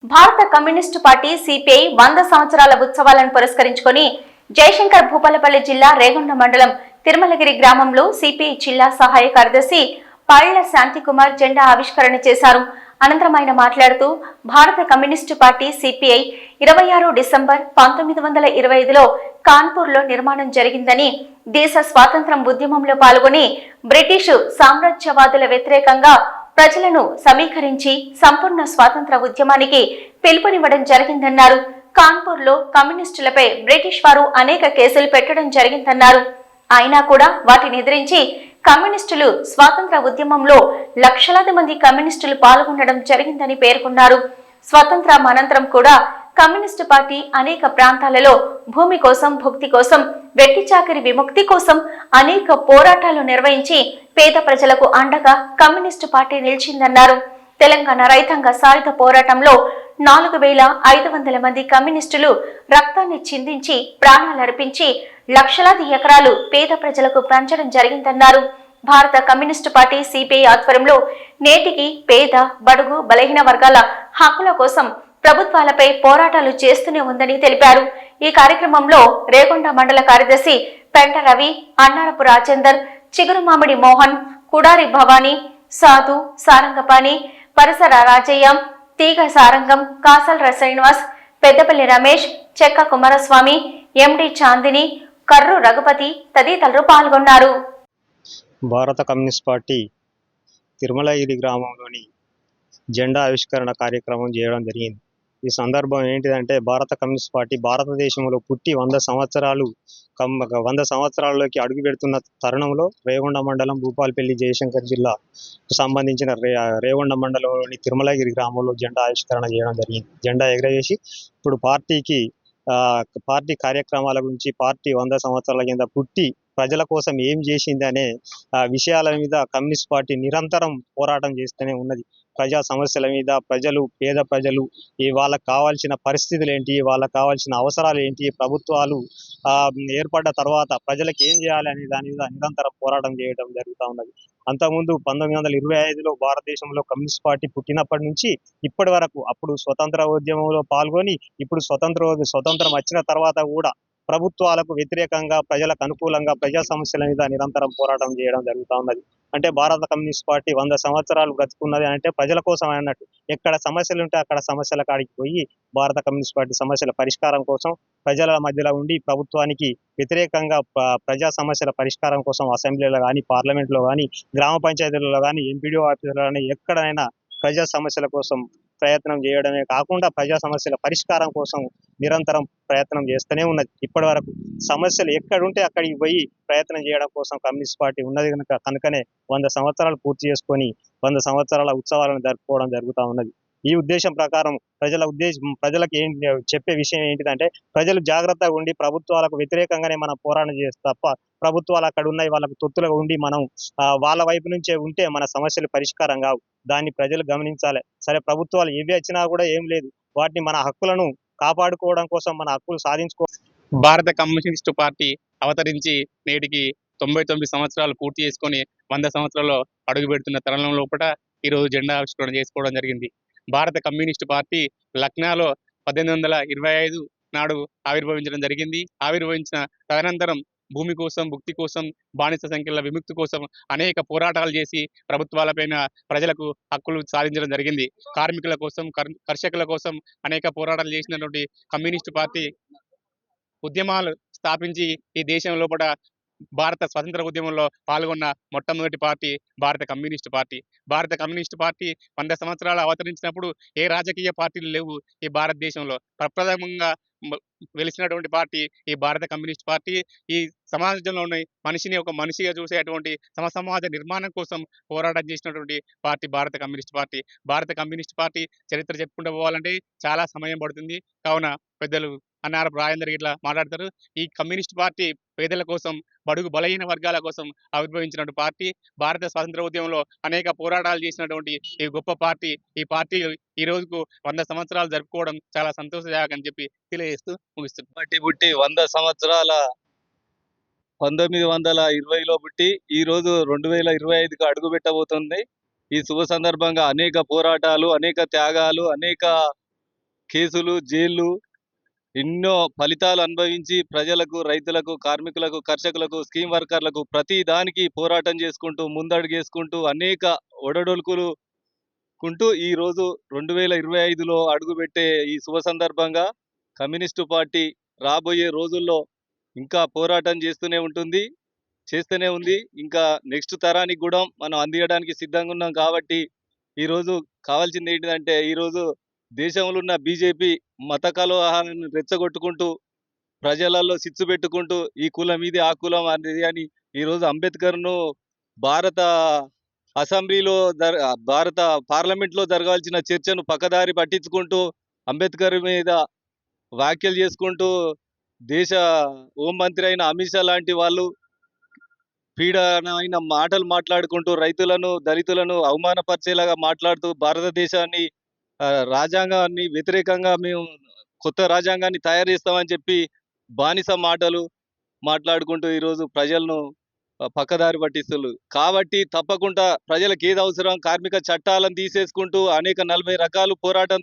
భారత communist party CPI 100 సంవత్సరాల ఉత్సవాలను పురస్కరించుకొని జయశంకర్ భూపాలపల్లి జిల్లా రేగొండ మండలం తిరుమలగిరి గ్రామంలో సిపిఐ జిల్లా సహాయ కార్యదర్శి పళ్ళ శాంతికుమార్ జెండా ఆవిష్కరణ చేశారు. అనంతరం ఆయన మాట్లాడుతూ భారత కమ్యూనిస్టు పార్టీ సిపిఐ 26 డిసెంబర్ 1925లో కాన్పూర్లో నిర్మాణం జరిగిందని, దేశ స్వాతంత్ర్యం ఉద్యమంలో పాల్గొని బ్రిటిషు సామ్రాజ్యవాదుల వ్యతిరేకంగా ప్రజలను సమీకరించి సంపూర్ణ స్వాతంత్ర ఉద్యమానికి పిలుపునివ్వడం జరిగిందన్నారు. కాన్పూర్లో కమ్యూనిస్టులపై బ్రిటిష్ వారు అనేక కేసులు పెట్టడం జరిగిందన్నారు. అయినా కూడా వాటిని ఎదిరించి కమ్యూనిస్టులు స్వాతంత్ర ఉద్యమంలో లక్షలాది మంది కమ్యూనిస్టులు పాల్గొనడం జరిగిందని పేర్కొన్నారు. స్వతంత్రం అనంతరం కూడా కమ్యూనిస్టు పార్టీ అనేక ప్రాంతాలలో భూమి కోసం, భుక్తి కోసం, వెట్టి చాకిరి విముక్తి కోసం అనేక పోరాటాలు నిర్వహించి పేద ప్రజలకు అండగా కమ్యూనిస్టు పార్టీ నిలిచిందన్నారు. తెలంగాణ రైతాంగ సాయుధ పోరాటంలో 4500 మంది కమ్యూనిస్టులు రక్తాన్ని చిందించి ప్రాణాలర్పించి లక్షలాది ఎకరాలు పేద ప్రజలకు పంచడం జరిగిందన్నారు. భారత కమ్యూనిస్టు పార్టీ సిపిఐ ఆధ్వర్యంలో నేటికి పేద, బడుగు, బలహీన వర్గాల హక్కుల కోసం ప్రభుత్వాలపై పోరాటాలు చేస్తూనే ఉందని తెలిపారు. ఈ కార్యక్రమంలో రేగొండ మండల కార్యదర్శి పెంట రవి, అన్నారపు రాజేందర్, చిగురుమామిడి మోహన్, కుడారి భవానీ, సాధు, సారంగపాణి, పరిసర రాజయ్య, తీగ సారంగం, కాసల్ శ్రీనివాస్, పెద్దపల్లి రమేష్, చెక్క కుమారస్వామి, ఎండి చాందిని, కర్రు రఘుపతి తదితరులు పాల్గొన్నారు. భారత కమ్యూనిస్ట్ పార్టీ తిరుమలగిరి గ్రామంలోని జెండా ఆవిష్కరణ కార్యక్రమం చేయడం జరిగింది. ఈ సందర్భం ఏంటిదంటే, భారత కమ్యూనిస్ట్ పార్టీ భారతదేశంలో పుట్టి 100 సంవత్సరాల్లోకి అడుగు పెడుతున్న తరుణంలో రేగొండ మండలం భూపాలపల్లి జయశంకర్ జిల్లాకు సంబంధించిన రేగొండ మండలంలోని తిరుమలగిరి గ్రామంలో జెండా ఆవిష్కరణ చేయడం జరిగింది. జెండా ఎగరవేసి ఇప్పుడు పార్టీ కార్యక్రమాల గురించి, పార్టీ 100 సంవత్సరాల కింద పుట్టి ప్రజల కోసం ఏం చేసింది అనే విషయాల మీద కమ్యూనిస్ట్ పార్టీ నిరంతరం పోరాటం చేస్తూనే ఉన్నది. ప్రజా సమస్యల మీద, పేద ప్రజలు వాళ్ళకు కావాల్సిన పరిస్థితులు ఏంటి, వాళ్ళకు కావాల్సిన అవసరాలు ఏంటి, ప్రభుత్వాలు ఏర్పడ్డ తర్వాత ప్రజలకు ఏం చేయాలి అనే దాని మీద నిరంతరం పోరాటం చేయడం జరుగుతూ ఉన్నది. అంతకుముందు 1925లో భారతదేశంలో కమ్యూనిస్ట్ పార్టీ పుట్టినప్పటి నుంచి ఇప్పటి వరకు, అప్పుడు స్వతంత్ర ఉద్యమంలో పాల్గొని, ఇప్పుడు స్వతంత్రం వచ్చిన తర్వాత కూడా ప్రభుత్వాలకు వ్యతిరేకంగా, ప్రజలకు అనుకూలంగా ప్రజా సమస్యల మీద నిరంతరం పోరాటం చేయడం జరుగుతూ ఉన్నది. అంటే భారత కమ్యూనిస్ట్ పార్టీ 100 సంవత్సరాలు బ్రతుకున్నది అంటే ప్రజల కోసం అన్నట్టు. ఎక్కడ సమస్యలు ఉంటే అక్కడ సమస్యల కాడికి పోయి భారత కమ్యూనిస్ట్ పార్టీ సమస్యల పరిష్కారం కోసం ప్రజల మధ్యలో ఉండి, ప్రభుత్వానికి వ్యతిరేకంగా ప్రజా సమస్యల పరిష్కారం కోసం అసెంబ్లీలో కానీ, పార్లమెంట్లో కానీ, గ్రామ పంచాయతీలలో కానీ, ఎంపీడీఓ ఆఫీసులో కానీ ఎక్కడైనా ప్రజా సమస్యల కోసం ప్రయత్నం చేయడమే కాకుండా ప్రజా సమస్యల పరిష్కారం కోసం నిరంతరం ప్రయత్నం చేస్తూనే ఉన్నది. ఇప్పటి వరకు సమస్యలు ఎక్కడుంటే అక్కడికి పోయి ప్రయత్నం చేయడం కోసం కమ్యూనిస్ట్ పార్టీ ఉన్నది కనుకనే 100 సంవత్సరాలు పూర్తి చేసుకొని 100 సంవత్సరాల ఉత్సవాలను జరుపుకోవడం జరుగుతూ ఉన్నది. ఈ ఉద్దేశం ప్రకారం ప్రజలకు చెప్పే విషయం ఏంటిదంటే, ప్రజలు జాగ్రత్తగా ఉండి ప్రభుత్వాలకు వ్యతిరేకంగానే మనం పోరాటం చేస్తే తప్ప, ప్రభుత్వాలు అక్కడ ఉన్నాయి వాళ్ళకు తొత్తులుగా ఉండి మనం వాళ్ళ వైపు నుంచే ఉంటే మన సమస్యలు పరిష్కారం కావు. దాన్ని ప్రజలు గమనించాలి. సరే, ప్రభుత్వాలు ఏవి వచ్చినా కూడా ఏం లేదు, వాటిని మన హక్కులను కాపాడుకోవడం కోసం, మన హక్కులు భారత కమ్యూనిస్టు పార్టీ అవతరించి నేటికి 99 సంవత్సరాలు పూర్తి చేసుకొని 100 సంవత్సరాల్లో అడుగు పెడుతున్న తరుణం లోపల ఈరోజు జెండా ఆవిష్కరణ చేసుకోవడం జరిగింది. భారత కమ్యూనిస్టు పార్టీ లక్నోలో 1825 నాడు ఆవిర్భవించడం జరిగింది. ఆవిర్భవించిన తదనంతరం భూమి కోసం, భుక్తి కోసం, బానిస సంఖ్యల విముక్తి కోసం అనేక పోరాటాలు చేసి ప్రభుత్వాలపైన ప్రజలకు హక్కులు సాధించడం జరిగింది. కార్మికుల కోసం, కర్షకుల కోసం అనేక పోరాటాలు చేసినటువంటి కమ్యూనిస్టు పార్టీ ఉద్యమాలు స్థాపించి ఈ దేశం లోపల భారత స్వతంత్ర ఉద్యమంలో పాల్గొన్న మొట్టమొదటి పార్టీ భారత కమ్యూనిస్టు పార్టీ. భారత కమ్యూనిస్టు పార్టీ 100 సంవత్సరాలు అవతరించినప్పుడు ఏ రాజకీయ పార్టీలు లేవు ఈ భారతదేశంలో. ప్రప్రథమంగా వెలిసినటువంటి పార్టీ ఈ భారత కమ్యూనిస్ట్ పార్టీ. ఈ సమాజంలో ఉన్న మనిషిని ఒక మనిషిగా చూసేటువంటి సమాజ నిర్మాణం కోసం పోరాటం చేసినటువంటి పార్టీ భారత కమ్యూనిస్ట్ పార్టీ. భారత కమ్యూనిస్ట్ పార్టీ చరిత్ర చెప్పుకుంటూ పోవాలంటే చాలా సమయం పడుతుంది. కావున పెద్దలు అన్నారపు రాజేందర్ ఇట్లా మాట్లాడతారు. ఈ కమ్యూనిస్ట్ పార్టీ పేదల కోసం, బడుగు బలహీన వర్గాల కోసం ఆవిర్భవించినటువంటి పార్టీ. భారత స్వాతంత్ర ఉద్యమంలో అనేక పోరాటాలు చేసినటువంటి ఈ గొప్ప పార్టీ. ఈ పార్టీ ఈ రోజుకు 100 సంవత్సరాలు జరుపుకోవడం చాలా సంతోషదాయకం అని చెప్పి తెలియజేస్తూ ముగిస్తుంది. పార్టీ పుట్టి 100 సంవత్సరాల 1920లో పుట్టి ఈ రోజు 2025కు అడుగు పెట్టబోతుంది. ఈ శుభ సందర్భంగా అనేక పోరాటాలు, అనేక త్యాగాలు, అనేక కేసులు, జైళ్ళు ఎన్నో ఫలితాలు అనుభవించి ప్రజలకు, రైతులకు, కార్మికులకు, కర్షకులకు, స్కీమ్ వర్కర్లకు ప్రతి దానికి పోరాటం చేసుకుంటూ ముందడుగేసుకుంటూ అనేక ఒడడొడుకులు ఈ రోజు 2025లో అడుగుపెట్టే ఈ శుభ సందర్భంగా కమ్యూనిస్టు పార్టీ రాబోయే రోజుల్లో ఇంకా పోరాటం చేస్తూనే ఉంది. ఇంకా నెక్స్ట్ తరానికి కూడా మనం అందియడానికి సిద్ధంగా ఉన్నాం. కాబట్టి ఈరోజు కావాల్సింది ఏంటిదంటే, ఈరోజు దేశంలో ఉన్న బీజేపీ మత కలహాలను రెచ్చగొట్టుకుంటూ ప్రజలలో చిచ్చు పెట్టుకుంటూ ఈ కులం ఇది, ఆ కులం అనేది అని ఈరోజు అంబేద్కర్ను భారత భారత పార్లమెంట్లో జరగాల్సిన చర్చను పక్కదారి పట్టించుకుంటూ అంబేద్కర్ మీద వ్యాఖ్యలు చేసుకుంటూ దేశ హోంమంత్రి అయిన అమిత్ షా లాంటి వాళ్ళు పీడనమైన మాటలు మాట్లాడుకుంటూ రైతులను, దళితులను అవమానపరిచేలాగా మాట్లాడుతూ భారతదేశాన్ని రాజ్యాంగాన్ని వ్యతిరేకంగా మేము కొత్త రాజ్యాంగాన్ని తయారు చేస్తామని చెప్పి బానిస మాటలు మాట్లాడుకుంటూ ఈరోజు ప్రజలను పక్కదారి పట్టిస్తున్నారు. కాబట్టి తప్పకుండా ప్రజలకు ఏది అవసరం, కార్మిక చట్టాలను తీసేసుకుంటూ అనేక 40 రకాలు పోరాటం